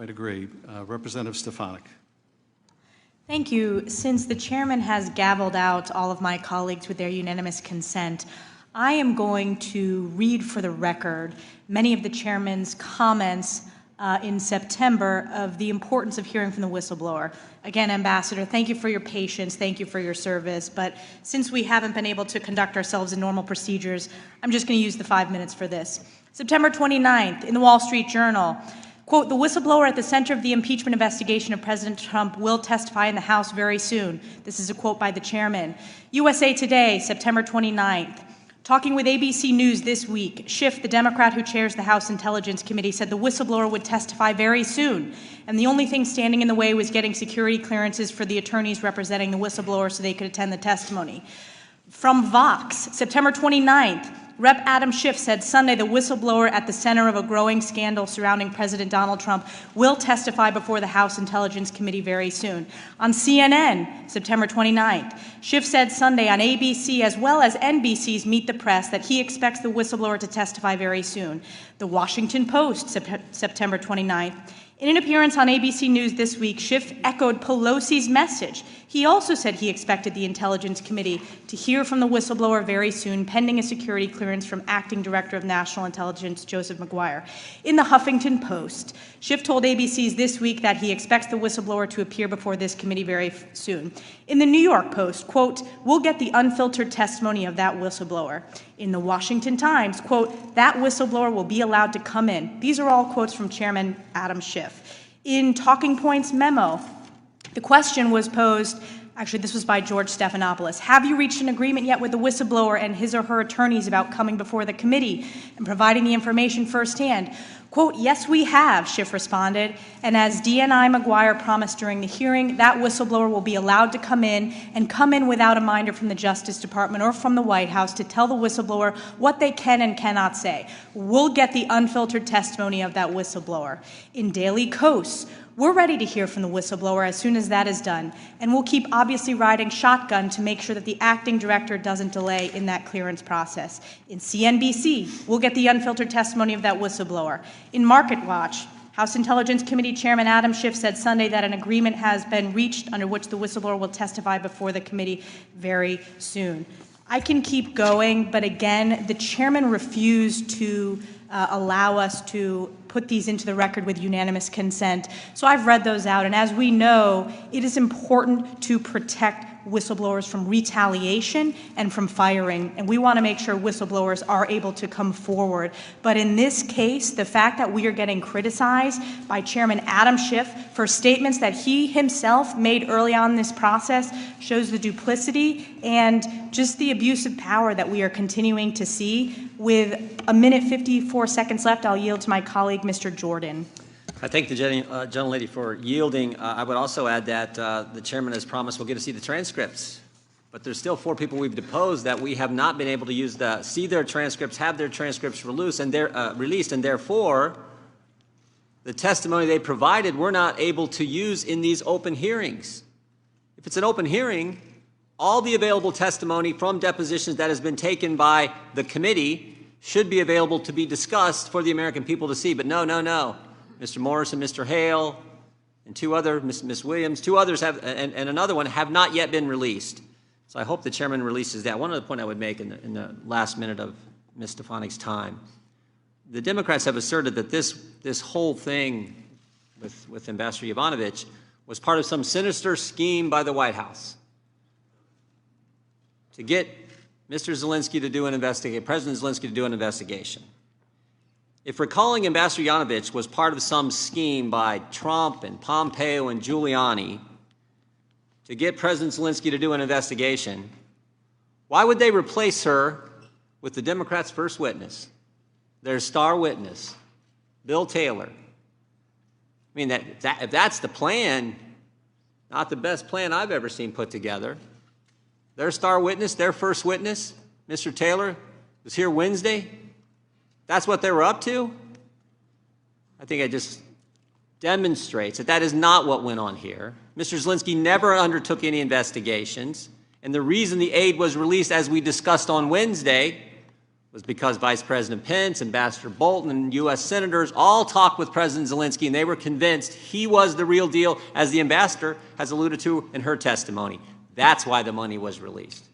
I'd agree. Representative Stefanik. Thank you. Since the chairman has gavelled out all of my colleagues with their unanimous consent, I am going to read for the record many of the chairman's comments in September of the importance of hearing from the whistleblower. Again, Ambassador, thank you for your patience, thank you for your service, but since we haven't been able to conduct ourselves in normal procedures, I'm just going to use the 5 minutes for this. September 29th, in the Wall Street Journal, quote, "The whistleblower at the center of the impeachment investigation of President Trump will testify in the House very soon." This is a quote by the chairman. USA Today, September 29th. Talking with ABC News this week, Schiff, the Democrat who chairs the House Intelligence Committee, said the whistleblower would testify very soon, and the only thing standing in the way was getting security clearances for the attorneys representing the whistleblower so they could attend the testimony. From Vox, September 29th, Rep. Adam Schiff said Sunday the whistleblower at the center of a growing scandal surrounding President Donald Trump will testify before the House Intelligence Committee very soon. On CNN, September 29th, Schiff said Sunday on ABC as well as NBC's Meet the Press that he expects the whistleblower to testify very soon. The Washington Post, September 29th. In an appearance on ABC News this week, Schiff echoed Pelosi's message. He also said he expected the Intelligence Committee to hear from the whistleblower very soon, pending a security clearance from Acting Director of National Intelligence Joseph McGuire. In the Huffington Post, Schiff told ABC's this week that he expects the whistleblower to appear before this committee very soon. In the New York Post, quote, "We'll get the unfiltered testimony of that whistleblower." In the Washington Times, quote, "That whistleblower will be allowed to come in." These are all quotes from Chairman Adam Schiff. In Talking Points memo, the question was posed, actually this was by George Stephanopoulos, "Have you reached an agreement yet with the whistleblower and his or her attorneys about coming before the committee and providing the information firsthand?" Quote, "Yes, we have," Schiff responded, "and as DNI McGuire promised during the hearing, that whistleblower will be allowed to come in and come in without a minder from the Justice Department or from the White House to tell the whistleblower what they can and cannot say. We'll get the unfiltered testimony of that whistleblower." In Daily Kos, "We're ready to hear from the whistleblower as soon as that is done, and we'll keep obviously riding shotgun to make sure that the acting director doesn't delay in that clearance process." In CNBC, "We'll get the unfiltered testimony of that whistleblower." In Market Watch, House Intelligence Committee Chairman Adam Schiff said Sunday that an agreement has been reached under which the whistleblower will testify before the committee very soon. I can keep going, but again, the chairman refused to allow us to put these into the record with unanimous consent. So I've read those out, and as we know, it is important to protect whistleblowers from retaliation and from firing, and we want to make sure whistleblowers are able to come forward. But in this case, the fact that we are getting criticized by Chairman Adam Schiff for statements that he himself made early on in this process shows the duplicity and just the abuse of power that we are continuing to see. With a minute 54 seconds left, I'll yield to my colleague, Mr. Jordan. I thank the gentlelady for yielding. I would also add that the chairman has promised we'll get to see the transcripts. But there's still 4 people we've deposed that we have not been able to see their transcripts, have their transcripts released, and therefore the testimony they provided we're not able to use in these open hearings. If it's an open hearing, all the available testimony from depositions that has been taken by the committee should be available to be discussed for the American people to see. But no. Mr. Morrison, Mr. Hale, and 2 other, Ms. Williams, 2 others have, and another one have not yet been released. So I hope the chairman releases that. One other point I would make in the last minute of Ms. Stefanik's time. The Democrats have asserted that this whole thing with Ambassador Yovanovitch was part of some sinister scheme by the White House to get Mr. Zelensky to do an investigation, President Zelensky to do an investigation. If recalling Ambassador Yovanovitch was part of some scheme by Trump and Pompeo and Giuliani to get President Zelensky to do an investigation, why would they replace her with the Democrats' first witness, their star witness, Bill Taylor? I mean, if that's the plan, not the best plan I've ever seen put together. Their star witness, their first witness, Mr. Taylor, was here Wednesday. That's what they were up to? I think it just demonstrates that that is not what went on here. Mr. Zelensky never undertook any investigations, and the reason the aid was released, as we discussed on Wednesday, was because Vice President Pence, Ambassador Bolton, and U.S. senators all talked with President Zelensky, and they were convinced he was the real deal, as the ambassador has alluded to in her testimony. That's why the money was released.